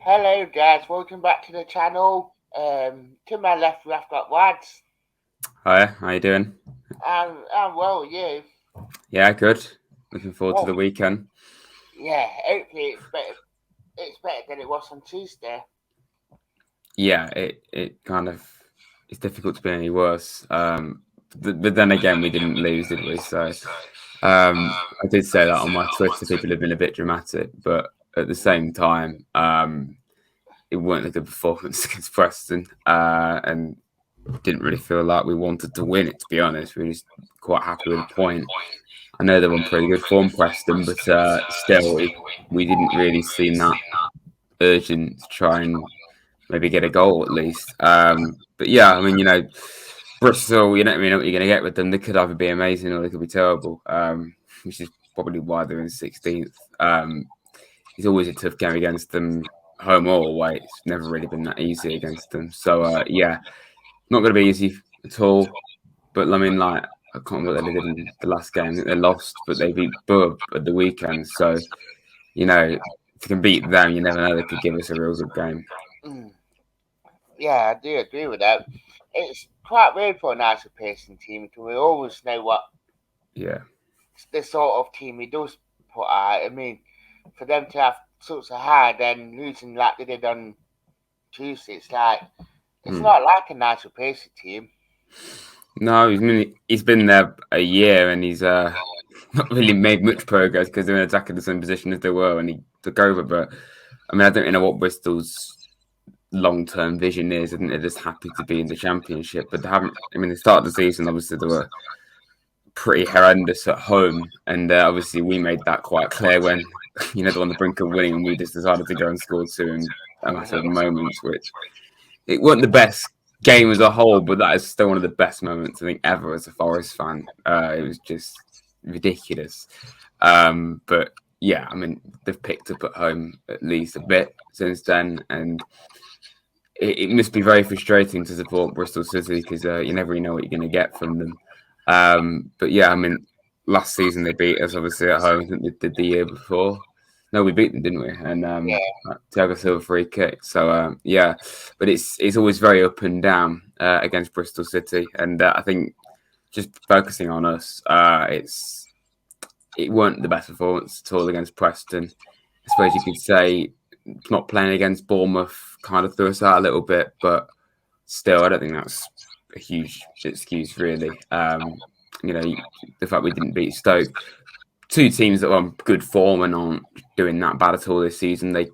Hello guys, welcome back to the channel. To my left we've got Wads. Hi, how you doing? I'm well, you? Yeah, good. Looking forward to Oh, the weekend. yeah. Hopefully it's better. It's better than it was on Tuesday. Yeah, it kind of it's difficult to be any worse. But then again, we didn't lose, did we? I did say that on my Twitter. People have been a bit dramatic, but at the same time, it weren't a good performance against Preston, and didn't really feel like we wanted to win it. To be honest, we were just quite happy with the point. I know they're on pretty good form, Preston, but still, we didn't really seem that urgent to try and maybe get a goal at least. But yeah, I mean, Bristol, you don't really know what you're going to get with them. They could either be amazing or they could be terrible, which is probably why they're in 16th. It's always a tough game against them, home or away. It's never really been that easy against them. Yeah, not going to be easy at all. But I mean, like, I can't remember what they did in the last game. I think they lost, but they beat Bub at the weekend. So, if you can beat them, you never know. They could give us a real good game. Mm, yeah, I do agree with that. It's quite weird for an nicer pacing team because we always know what Yeah. the sort of team he does put out. I mean, for them to have such a high then losing like they did on Tuesday, it's Mm. not like a nicer pacing team. No, he's been there a year and he's not really made much progress because they're in exactly the same position as they were when he took over. But I mean, I don't really know what Bristol's long-term vision is. I think they're just happy to be in the championship, but they haven't. I mean, they started the season obviously they were pretty horrendous at home, and obviously we made that quite clear when they're on the brink of winning, and we just decided to go and score two in a matter of moments, which it wasn't the best game as a whole, but that is still one of the best moments I think ever as a Forest fan. It was just ridiculous. But yeah, I mean they've picked up at home at least a bit since then, and it must be very frustrating to support Bristol City because you never really know what you're going to get from them. But yeah, I mean, last season they beat us obviously at home. I think they did the year before. No, we beat them, didn't we? And Yeah, Thiago Silva free kick. So yeah, but it's always very up and down against Bristol City, and I think just focusing on us, it weren't the best performance at all against Preston. I suppose you could say not playing against Bournemouth kind of threw us out a little bit, but still, I don't think that's a huge excuse, really. The fact we didn't beat Stoke, two teams that are on good form and aren't doing that bad at all this season. They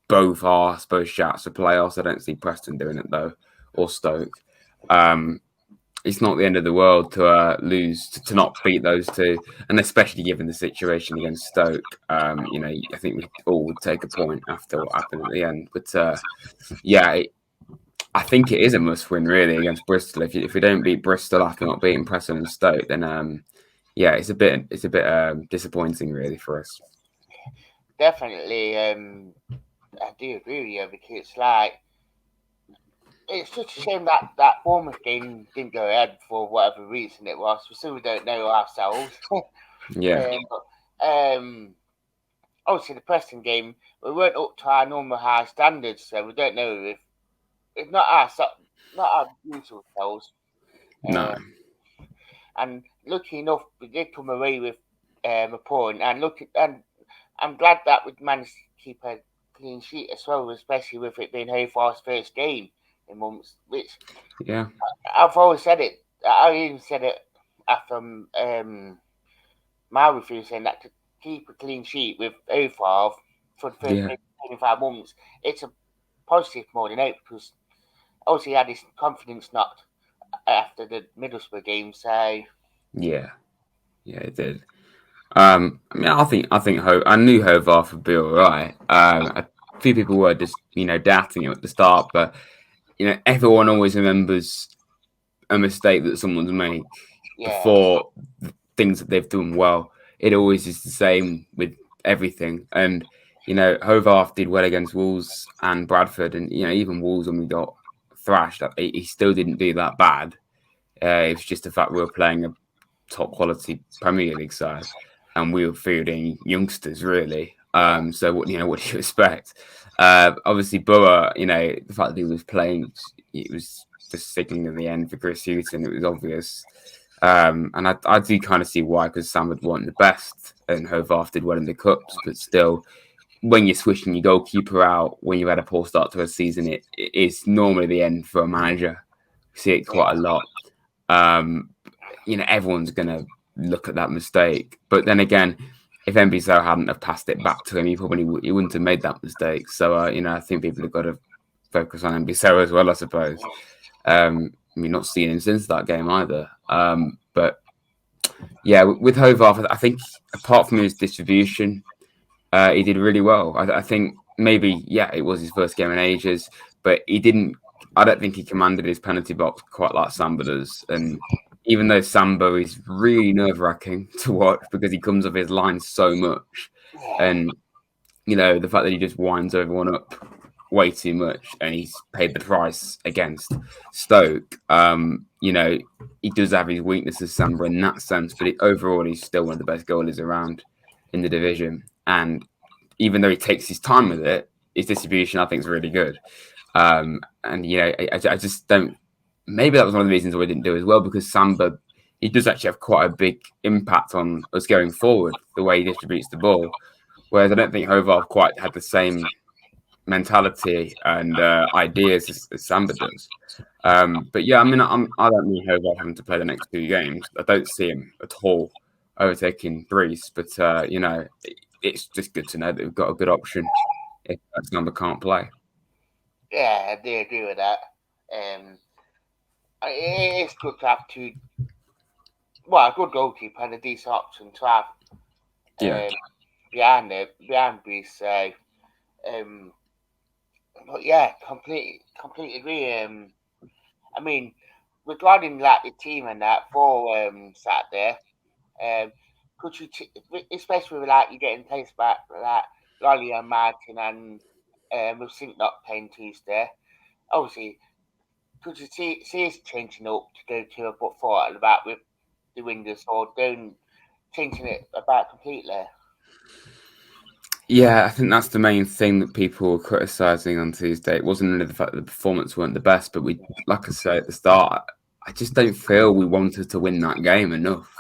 both are, I suppose, shouts for playoffs. I don't see Preston doing it though, or Stoke. Um, it's not the end of the world to lose to not beat those two, and especially given the situation against Stoke. I think we all would take a point after what happened at the end. But yeah, I think it is a must-win really against Bristol. If we don't beat Bristol after not beating Preston and Stoke, then yeah, it's a bit disappointing really for us. definitely. I do agree with you because it's such a shame that that Bournemouth game didn't go ahead for whatever reason it was. We still don't know ourselves. Yeah, But obviously the Preston game we weren't up to our normal high standards, so we don't know if it's not our usual selves. no, Uh, and lucky enough, we did come away with a point. And I'm glad that we managed to keep a clean sheet as well, especially with it being Hayfar's first game in months. Which yeah, I've always said it. I even said it after my review saying that to keep a clean sheet with Hayfar for the first yeah, 25 months, it's a positive more than out because obviously he had his confidence knocked after the Middlesbrough game. So yeah, yeah. It did. I mean, I knew Hovarth would be all right. A few people were just doubting him at the start, but everyone always remembers a mistake that someone's made yeah, before the things that they've done well. It always is the same with everything. And Hovarth did well against Wolves and Bradford, and even Wolves when we got thrashed, he still didn't do that bad. It was just the fact we were playing a top quality Premier League side, and we were fielding youngsters really. So what do you expect? Obviously, Borough, the fact that he was playing, it was just signaling at the end for Chris Hughton. It was obvious, and I do kind of see why, because Sam would want the best, and Hovarth did well in the cups, but still, when you're switching your goalkeeper out when you had a poor start to a season, it is normally the end for a manager. We see it quite a lot. Everyone's gonna look at that mistake, but then again, if Embizzo hadn't have passed it back to him, he wouldn't have made that mistake. So I think people have got to focus on Embizzo as well, I suppose. Not seeing him since that game either. But yeah, with Hovarth, I think apart from his distribution, he did really well. I think maybe, it was his first game in ages, but I don't think he commanded his penalty box quite like Samba does. And even though Samba is really nerve-wracking to watch because he comes off his line so much, and the fact that he just winds everyone up way too much, and he's paid the price against Stoke. He does have his weaknesses, Samba, in that sense, but overall he's still one of the best goalies around in the division. And even though he takes his time with it, his distribution I think is really good. I just don't. Maybe that was one of the reasons why we didn't do as well, because Samba, he does actually have quite a big impact on us going forward, the way he distributes the ball. Whereas I don't think Hovarth quite had the same mentality and ideas as Samba does. But yeah, I don't mean Hovarth having to play the next 2 games. I don't see him at all overtaking Brees, but it's just good to know that we've got a good option if that number can't play. Yeah, I do agree with that. It's good to have a good goalkeeper and a decent option to have behind Brees. So, but yeah, completely agree. Regarding like the team and that for Saturday, could you, especially with like you getting taste back like Lolly and Martin and with Sink not playing Tuesday, obviously, could you see us changing up to go to a but four at the back with the wingers, or changing it about completely? Yeah, I think that's the main thing that people were criticising on Tuesday. It wasn't only the fact that the performance weren't the best, but like I said at the start, I just don't feel we wanted to win that game enough.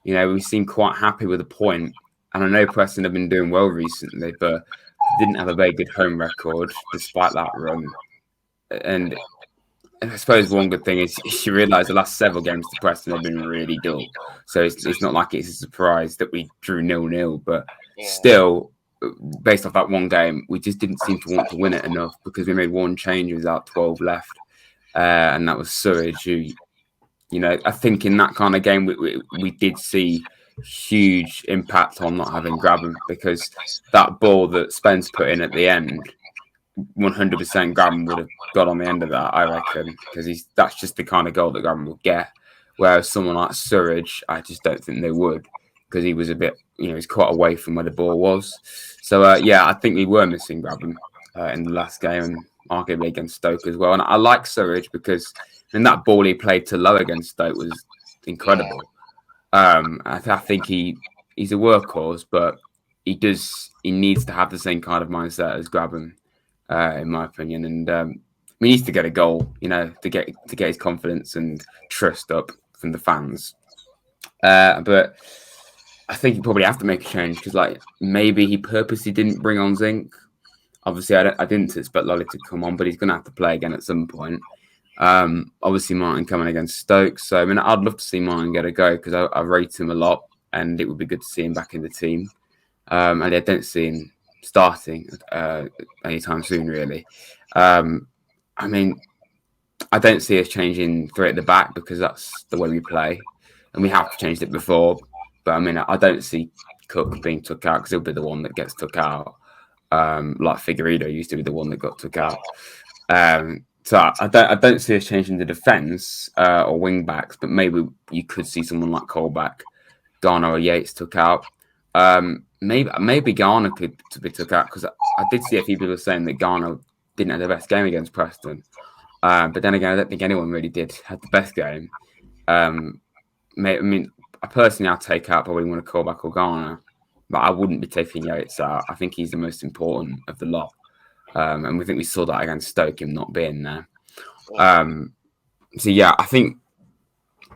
We seemed quite happy with the point, and I know Preston have been doing well recently, but didn't have a very good home record despite that run. And I suppose one good thing is you realise the last several games to Preston have been really dull. So it's not like it's a surprise that we drew 0-0, but still, based off that one game, we just didn't seem to want to win it enough because we made one change without 12 left, and that was Surridge, who, I think in that kind of game we did see huge impact on not having Grabham, because that ball that Spence put in at the end, 100% Grabham would have got on the end of that, I reckon, because that's just the kind of goal that Grabham will get. Whereas someone like Surridge, I just don't think they would, because he was a bit, he's quite away from where the ball was. So I think we were missing Grabham in the last game, and arguably against Stoke as well. And I like Surridge because that ball he played to low against Stoke was incredible. I think he's a workhorse, but he needs to have the same kind of mindset as Grabham, in my opinion, and he needs to get a goal, to get his confidence and trust up from the fans. But I think you probably have to make a change, because maybe he purposely didn't bring on Zink. Obviously, I didn't expect Lolly to come on, but he's going to have to play again at some point. Obviously, Martin coming against Stoke. So, I'd love to see Martin get a go, because I rate him a lot, and it would be good to see him back in the team. And I don't see him starting anytime soon, really. I don't see us changing 3 at the back, because that's the way we play, and we have changed it before. But I don't see Cook being took out, because he'll be the one that gets took out. Like Figueiredo used to be the one that got took out. So I don't see us changing the defence or wing backs, but maybe you could see someone like Colback, Garner or Yates took out. Maybe Garner could be took out, because I did see a few people saying that Garner didn't have the best game against Preston. But then again, I don't think anyone really did have the best game. I personally, I'll take out probably one of Colback or Garner. but I wouldn't be taking Yates out. I think he's the most important of the lot. And we think we saw that against Stoke, him not being there. So yeah, I think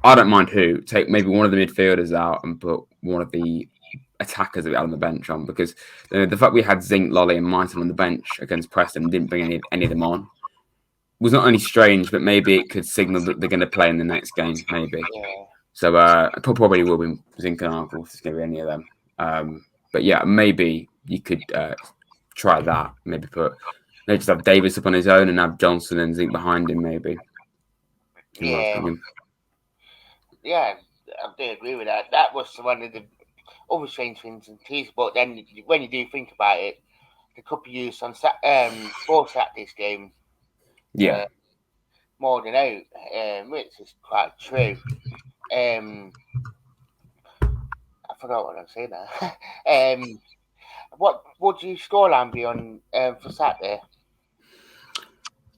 I don't mind who. Take maybe one of the midfielders out and put one of the attackers that we had on the bench on, because the fact we had Zink, Lolly, and Mighton on the bench against Preston and didn't bring any of them on was not only strange, but maybe it could signal that they're going to play in the next game, maybe. Yeah. So probably will be Zink and Argyle if there's going to be any of them. But yeah, maybe you could try that. Maybe just have Davis up on his own and have Johnson and Zink behind him, maybe. In my opinion. Yeah, I do agree with that. That was one of the other strange things in teas. But then when you do think about it, the couple used on for Saturday's game, Yeah. more than out, which is quite true. I forgot what I was saying now. What would you scoreline be on for Saturday?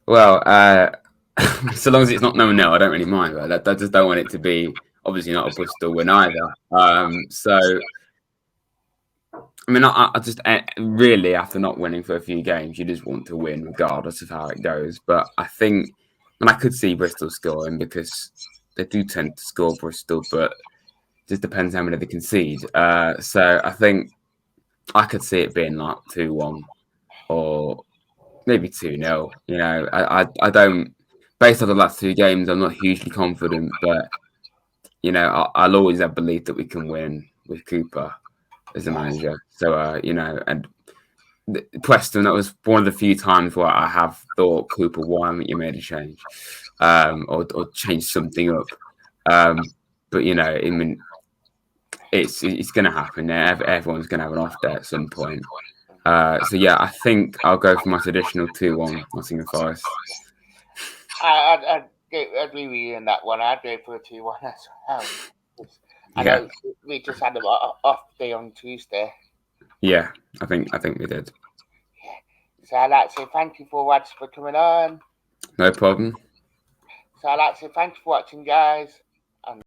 Well, so long as it's not 0-0, I don't really mind. But I just don't want it to be obviously not a Bristol win either. So, I mean, I just really, after not winning for a few games, you just want to win regardless of how it goes. But I think, and I could see Bristol scoring because they do tend to score Bristol, but it just depends how many they concede. So I think I could see it being like 2-1 or maybe 2-0. You know, I don't. Based on the last two games, I'm not hugely confident, but you know, I'll always have belief that we can win with Cooper as the manager. So you know, and Preston, that was one of the few times where I have thought, Cooper, why haven't you made a change, or changed something up? But you know, I mean, it's going to happen. Everyone's going to have an off day at some point. So yeah, I think I'll go for my traditional 2-1 Nottingham Forest. I agree with you on that one. I'd go for a 2-1 as well. I know we just had an off day on Tuesday. Yeah, I think we did. So I'd like to say thank you for coming on. No problem. So I'd like to say thank you for watching, guys. And